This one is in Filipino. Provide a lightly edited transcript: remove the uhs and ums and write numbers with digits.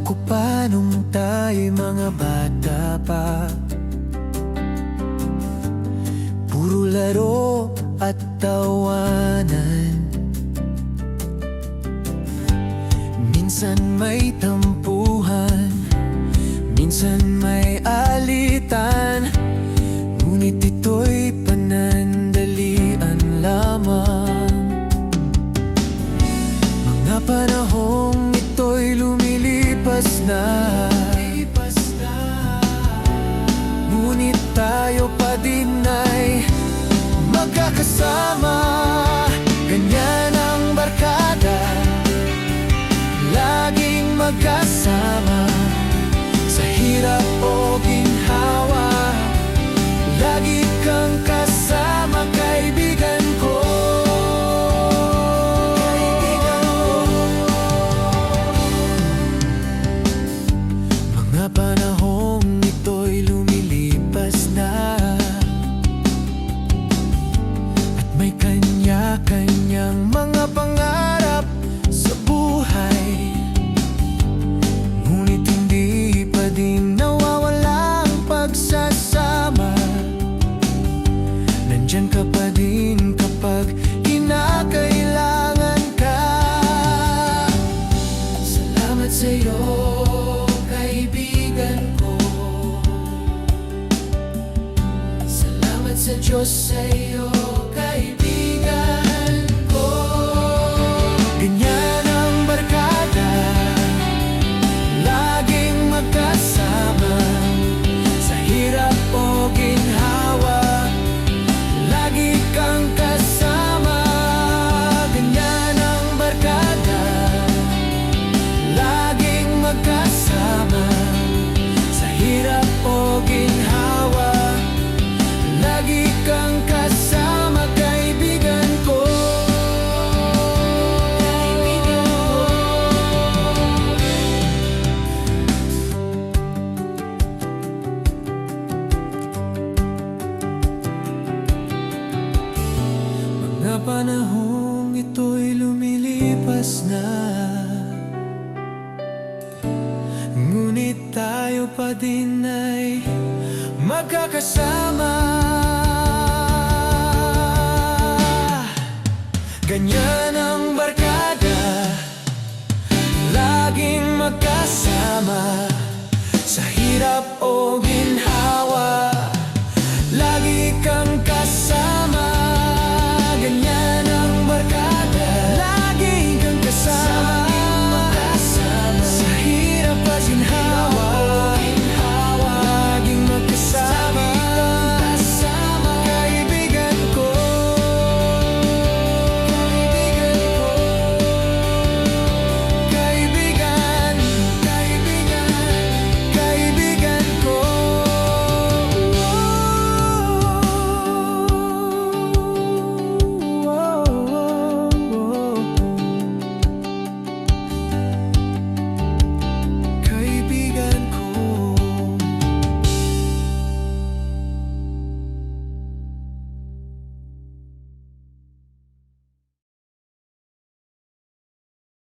ko pa nung tayo'y mga bata pa. Puro laro at tawanan. Minsan may tampuhan, minsan may alitan, ngunit ito'y panandalian lamang. Mga panahong ito'y lumilipas na, ngunit tayo pa din ay magkakasama. Ganyan ang barkada, laging magkasama. Sa hirap o ginhawa, lagi kang kasama, kaibigan ko. Mga panahong ito'y lumilipas na, at may kanya-kanyang mga pangarap sa buhay. Ngunit hindi pa din nawawala ang pagsasama. Nandyan ka pa din kapag kinakailangan ka. Salamat sa'yo, kaibigan ko. Salamat sa Diyos sa'yo, kaibigan ko. Ganyan ang barkada, laging magkasama. Sa hirap o ginhawa, lagi kang kasama. Ganyan ang barkada, laging magkasama. Sa hirap o ginhawa, lagi kang kasama, kaibigan ko. Mga panahong ito'y lumilipas na, ngunit tayo pa din ay magkakasama. Ganyan ang barkada, laging magkasama. Sa hirap o ginhawa,